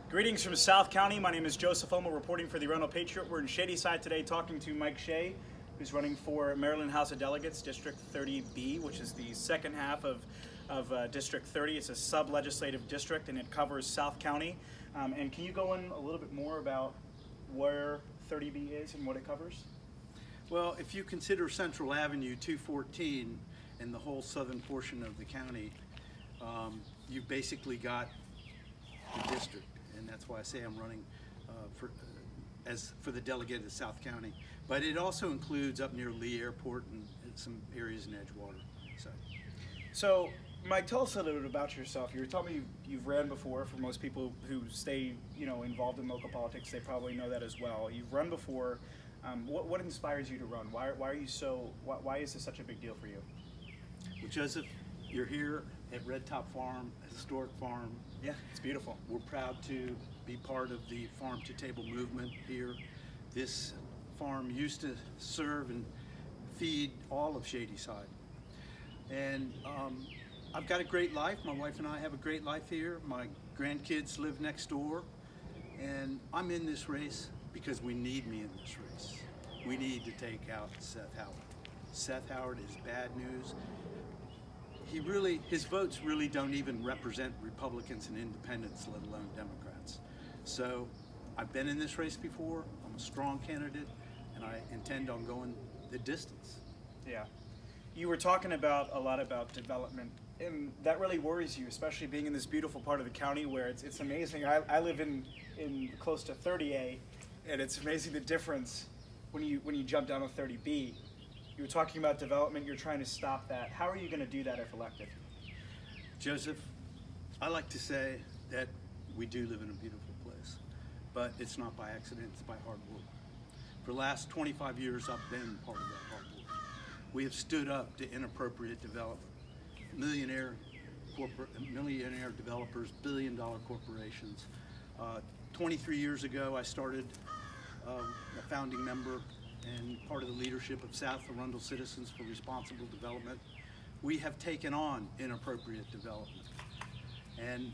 Greetings from South County. My name is Joseph Omo, reporting for the Arundel Patriot. We're in Shadyside today talking to Mike Shay, who's running for Maryland House of Delegates, District 30B, which is the second half of District 30. It's a sub-legislative district, and it covers South County. And can you go in a little bit more about where 30B is and what it covers? Well, if you consider Central Avenue 214 and the whole southern portion of the county, you've basically got the district. And that's why I say I'm running for the delegate of South County. But it also includes up near Lee Airport and some areas in Edgewater. So, Mike, tell us a little bit about yourself. You were telling me you've ran before. For most people who stay, involved in local politics, they probably know that as well. You've run before. What inspires you to run? Why are you so? Why is this such a big deal for you? Well, Joseph, you're here at Red Top Farm, a historic farm. Yeah, it's beautiful. We're proud to be part of the farm to table movement here. This farm used to serve and feed all of Shadyside. And I've got a great life. My wife and I have a great life here. My grandkids live next door. And I'm in this race because we need me in this race. We need to take out Seth Howard. Seth Howard is bad news. His votes really don't even represent Republicans and independents, let alone Democrats. So I've been in this race before. I'm a strong candidate, and I intend on going the distance. Yeah. You were talking a lot about development, and that really worries you, especially being in this beautiful part of the county where it's amazing. I live in close to 30A, and it's amazing the difference when you jump down to 30B. You were talking about development, you're trying to stop that. How are you going to do that if elected? Joseph, I like to say that we do live in a beautiful place, but it's not by accident, it's by hard work. For the last 25 years, I've been part of that hard work. We have stood up to inappropriate development. Millionaire developers, billion-dollar corporations. 23 years ago, I started a founding member and part of the leadership of South Arundel Citizens for Responsible Development. We have taken on inappropriate development. And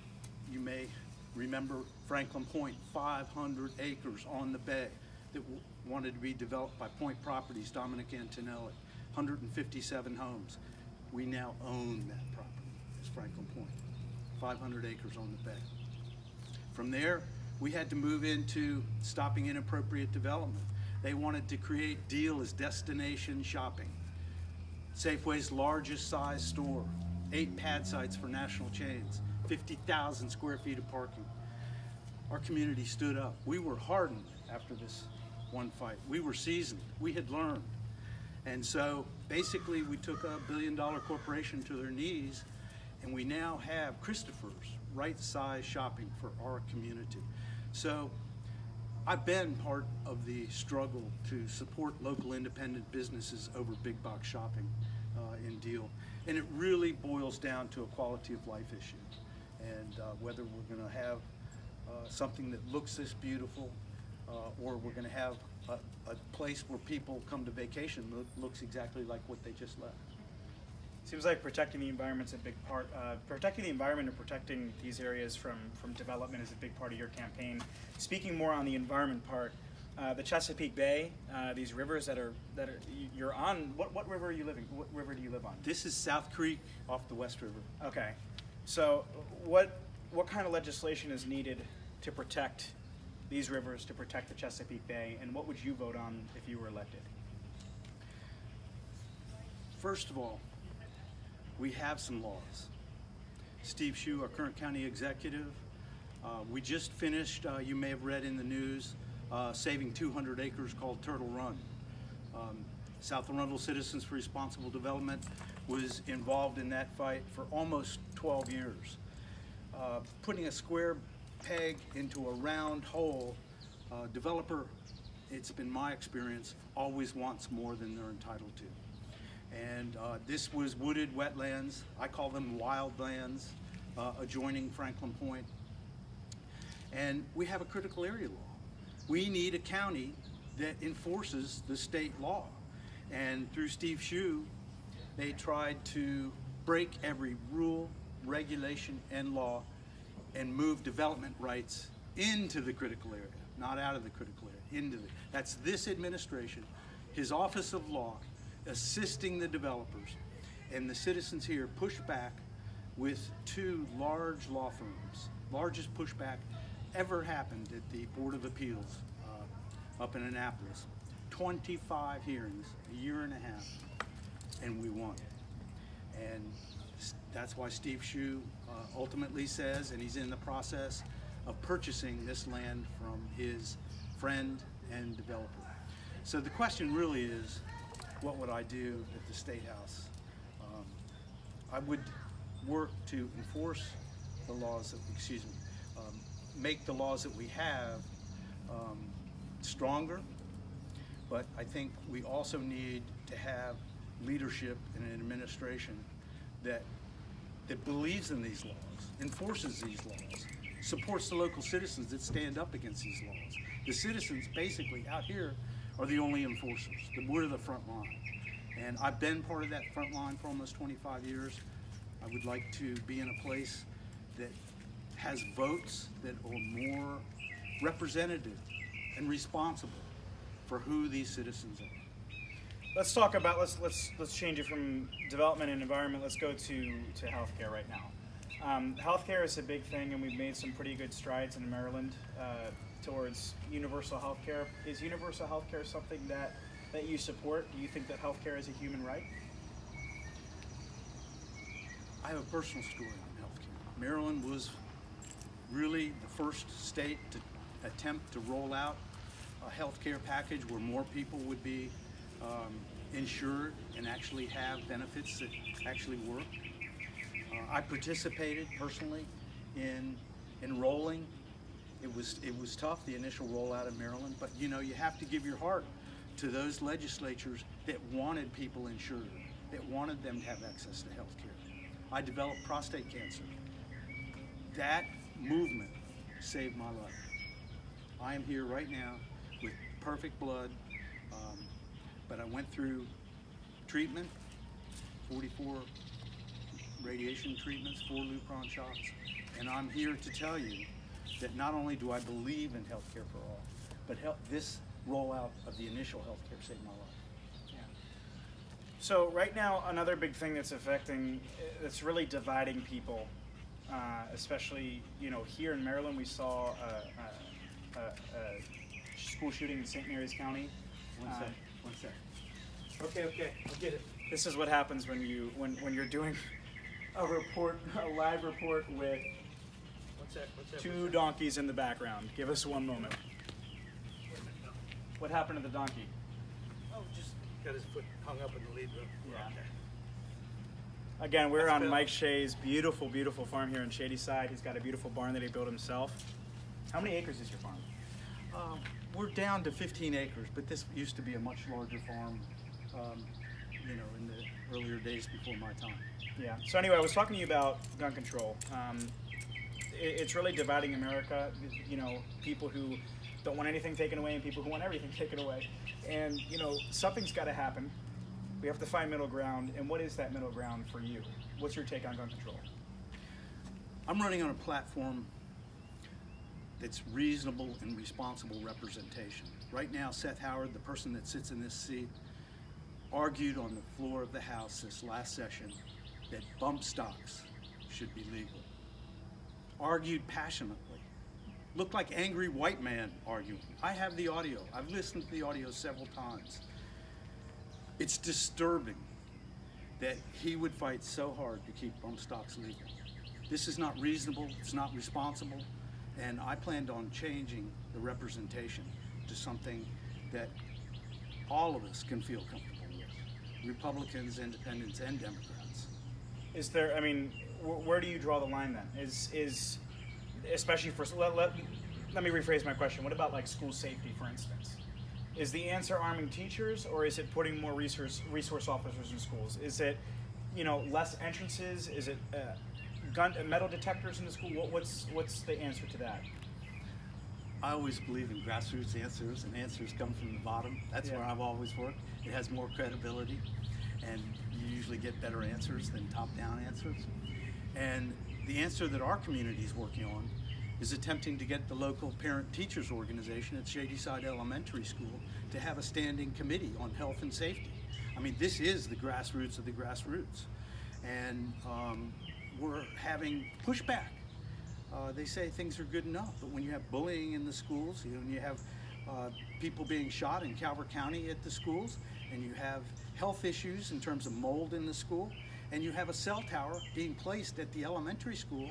you may remember Franklin Point, 500 acres on the bay that wanted to be developed by Point Properties, Dominic Antonelli, 157 homes. We now own that property as Franklin Point, 500 acres on the bay. From there, we had to move into stopping inappropriate development. They wanted to create Deal as destination shopping. Safeway's largest size store, 8 pad sites for national chains, 50,000 square feet of parking. Our community stood up. We were hardened after this one fight. We were seasoned. We had learned. And so basically we took a billion-dollar corporation to their knees, and we now have Christopher's right size shopping for our community. So I've been part of the struggle to support local independent businesses over big box shopping in Deal. And it really boils down to a quality of life issue. And whether we're gonna have something that looks this beautiful or we're gonna have a place where people come to vacation looks exactly like what they just left. Seems like protecting the environment's a big part. Protecting the environment and protecting these areas from development is a big part of your campaign. Speaking more on the environment part, the Chesapeake Bay, these rivers that are you're on. What river are you living? What river do you live on? This is South Creek off the West River. Okay, so what kind of legislation is needed to protect these rivers, to protect the Chesapeake Bay, and what would you vote on if you were elected? First of all, we have some laws. Steve Shu, our current county executive, we just finished, you may have read in the news, saving 200 acres called Turtle Run. South Arundel Citizens for Responsible Development was involved in that fight for almost 12 years. Putting a square peg into a round hole, developer, it's been my experience, always wants more than they're entitled to. And this was wooded wetlands. I call them wildlands, adjoining Franklin Point. And we have a critical area law. We need a county that enforces the state law. And through Steve Shu, they tried to break every rule, regulation, and law and move development rights into the critical area, not out of the critical area, that's this administration, his Office of Law, assisting the developers, and the citizens here pushed back with 2 large law firms, largest pushback ever happened at the Board of Appeals up in Annapolis. 25 hearings, a year and a half, and we won. And that's why Steve Shue ultimately says, and he's in the process of purchasing this land from his friend and developer. So the question really is, what would I do at the State House? I would work to enforce the laws that, make the laws that we have stronger, but I think we also need to have leadership in an administration that believes in these laws, enforces these laws, supports the local citizens that stand up against these laws. The citizens basically out here are the only enforcers. We're the front line. And I've been part of that front line for almost 25 years. I would like to be in a place that has votes that are more representative and responsible for who these citizens are. Let's talk about, let's change it from development and environment. Let's go to healthcare right now. Healthcare is a big thing, and we've made some pretty good strides in Maryland towards universal healthcare. Is universal healthcare something that you support? Do you think that healthcare is a human right? I have a personal story on healthcare. Maryland was really the first state to attempt to roll out a healthcare package where more people would be insured and actually have benefits that actually work. I participated personally in enrolling. It was tough, the initial rollout in Maryland, but you have to give your heart to those legislatures that wanted people insured, that wanted them to have access to health care. I developed prostate cancer. That movement saved my life. I am here right now with perfect blood, but I went through treatment, 44 radiation treatments, 4 Lupron shots, and I'm here to tell you that not only do I believe in healthcare for all, but this rollout of the initial healthcare saved my life. Yeah. So right now, another big thing that's really dividing people, especially here in Maryland, we saw a school shooting in St. Mary's County. One sec. Okay, I'll get it. This is what happens when you're doing a live report with What's that? 2 donkeys in the background. Give us one moment. What happened to the donkey? Oh, just got his foot hung up in the lead rope. Yeah. Again, we're on Mike Shay's beautiful, beautiful farm here in Shadyside. He's got a beautiful barn that he built himself. How many acres is your farm? We're down to 15 acres, but this used to be a much larger farm, in the earlier days before my time. Yeah. So anyway, I was talking to you about gun control. It's really dividing America. People who don't want anything taken away and people who want everything taken away. And something's got to happen. We have to find middle ground. And what is that middle ground for you? What's your take on gun control? I'm running on a platform that's reasonable and responsible representation. Right now, Seth Howard, the person that sits in this seat, argued on the floor of the House this last session that bump stocks should be legal. Argued passionately. Looked like angry white man arguing. I have the audio. I've listened to the audio several times. It's disturbing that he would fight so hard to keep bump stocks legal. This is not reasonable, it's not responsible, and I planned on changing the representation to something that all of us can feel comfortable with. Republicans, independents, and Democrats. Is there, where do you draw the line then? Is especially for, let me rephrase my question. What about like school safety, for instance? Is the answer arming teachers, or is it putting more resource officers in schools? Is it, less entrances? Is it metal detectors in the school? What's the answer to that? I always believe in grassroots answers, and answers come from the bottom. That's where I've always worked. It has more credibility, and you usually get better answers than top-down answers. And the answer that our community is working on is attempting to get the local parent-teachers organization at Shadyside Elementary School to have a standing committee on health and safety. I mean, this is the grassroots of the grassroots. And we're having pushback. They say things are good enough, but when you have bullying in the schools, when you have people being shot in Calvert County at the schools, and you have health issues in terms of mold in the school, and you have a cell tower being placed at the elementary school,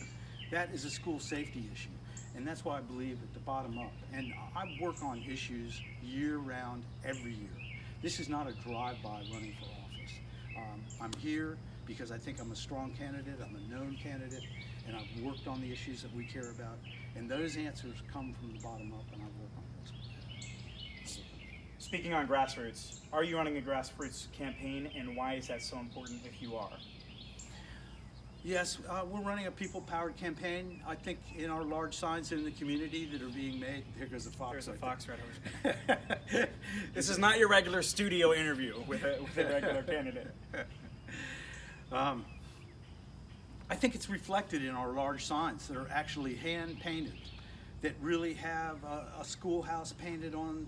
that is a school safety issue. And that's why I believe at the bottom up. And I work on issues year-round, every year. This is not a drive-by running for office. I'm here because I think I'm a strong candidate, I'm a known candidate, and I've worked on the issues that we care about. And those answers come from the bottom up, and I work on those. Speaking on grassroots, are you running a grassroots campaign, and why is that so important if you are? Yes, we're running a people-powered campaign. I think in our large signs in the community that are being made, there goes a fox. There's a fox right over there. This is not your regular studio interview with a regular candidate. I think it's reflected in our large signs that are actually hand-painted, that really have a schoolhouse painted on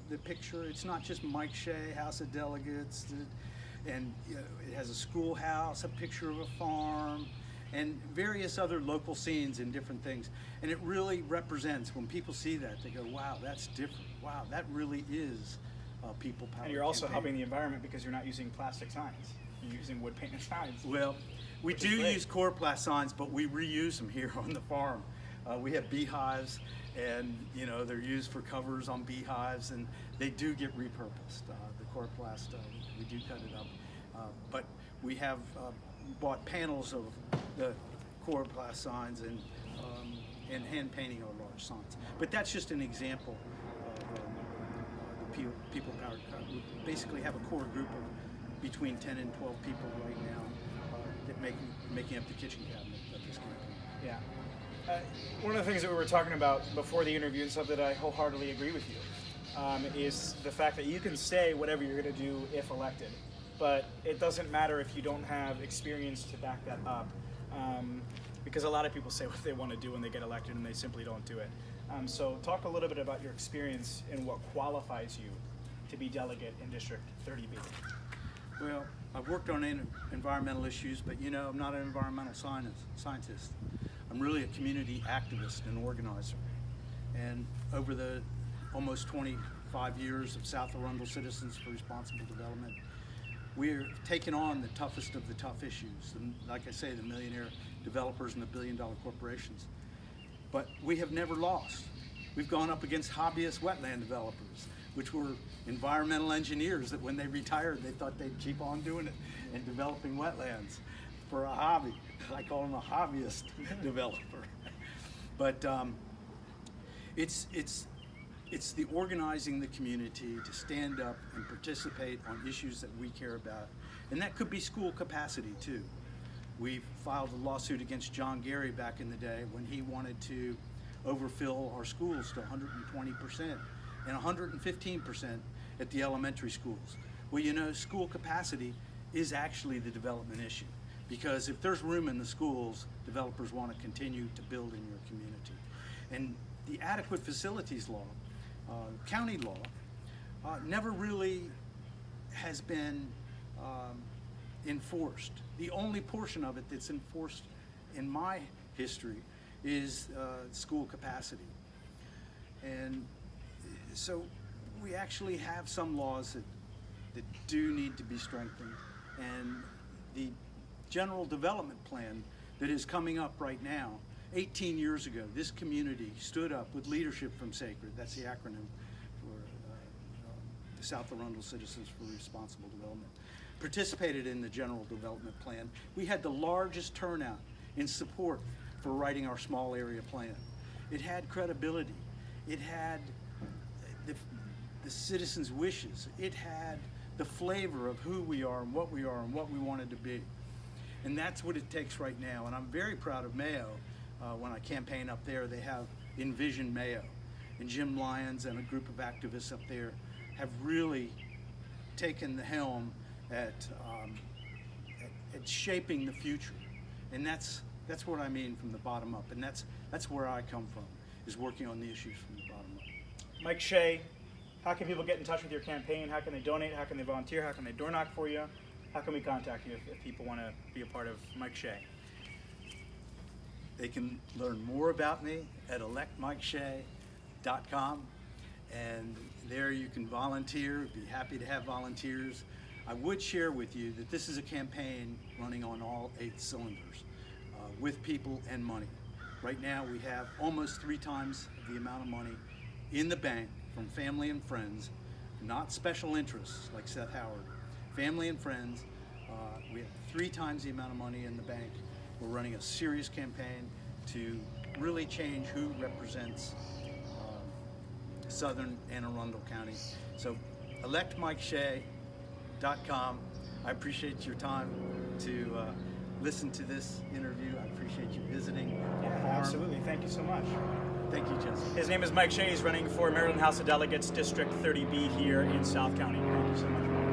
the picture. It's not just Mike Shay, House of Delegates, and it has a schoolhouse, a picture of a farm, and various other local scenes and different things. And it really represents, when people see that, they go, wow, that's different. Wow, that really is people-powered. And you're also campaign. helping the environment because you're not using plastic signs. You're using wood-painted signs. Well, we do use coroplast signs, but we reuse them here on the farm. We have beehives, and they're used for covers on beehives, and they do get repurposed. The coroplast, we do cut it up, but we have bought panels of the coroplast signs and hand painting our large signs. But that's just an example of the people-powered. We basically have a core group of between 10 and 12 people right now that making up the kitchen cabinet of this campaign. Yeah. One of the things that we were talking about before the interview, and something that I wholeheartedly agree with you, is the fact that you can say whatever you're going to do if elected, but it doesn't matter if you don't have experience to back that up, because a lot of people say what they want to do when they get elected and they simply don't do it. So talk a little bit about your experience and what qualifies you to be delegate in District 30B. Well, I've worked on environmental issues, but I'm not an environmental scientist. I'm really a community activist and organizer. And over the almost 25 years of South Arundel Citizens for Responsible Development, we're taking on the toughest of the tough issues. Like I say, the millionaire developers and the billion-dollar corporations. But we have never lost. We've gone up against hobbyist wetland developers, which were environmental engineers that when they retired, they thought they'd keep on doing it and developing wetlands for a hobby. I call them a hobbyist developer. But it's the organizing the community to stand up and participate on issues that we care about. And that could be school capacity too. We filed a lawsuit against John Gary back in the day when he wanted to overfill our schools to 120% and 115% at the elementary schools. Well, school capacity is actually the development issue, because if there's room in the schools, developers want to continue to build in your community. And the adequate facilities law, county law, never really has been enforced. The only portion of it that's enforced in my history is school capacity. And so we actually have some laws that do need to be strengthened. And the general development plan that is coming up right now, 18 years ago, this community stood up with leadership from SACRED, that's the acronym for the South Arundel Citizens for Responsible Development, participated in the general development plan. We had the largest turnout in support for writing our small area plan. It had credibility. It had the citizens' wishes. It had the flavor of who we are and what we wanted to be. And that's what it takes right now. And I'm very proud of Mayo. When I campaign up there, they have Envision Mayo. And Jim Lyons and a group of activists up there have really taken the helm at shaping the future. And that's That's what I mean from the bottom up, and that's where I come from, is working on the issues from the bottom up. Mike Shay, how can people get in touch with your campaign? How can they donate? How can they volunteer? How can they door knock for you? How can we contact you if people want to be a part of Mike Shay? They can learn more about me at electmikeshay.com, and there you can volunteer. Be happy to have volunteers. I would share with you that this is a campaign running on all 8 cylinders, with people and money. Right now we have almost 3 times the amount of money in the bank from family and friends, not special interests like Seth Howard. Family and friends, we have 3 times the amount of money in the bank. We're running a serious campaign to really change who represents Southern Anne Arundel County. So electmikeshay.com. I appreciate your time to listen to this interview. I appreciate you visiting our farm. Absolutely. Thank you so much. Thank you, Jesse. His name is Mike Shay. He's running for Maryland House of Delegates, District 30B here in South County. Thank you so much, Mike.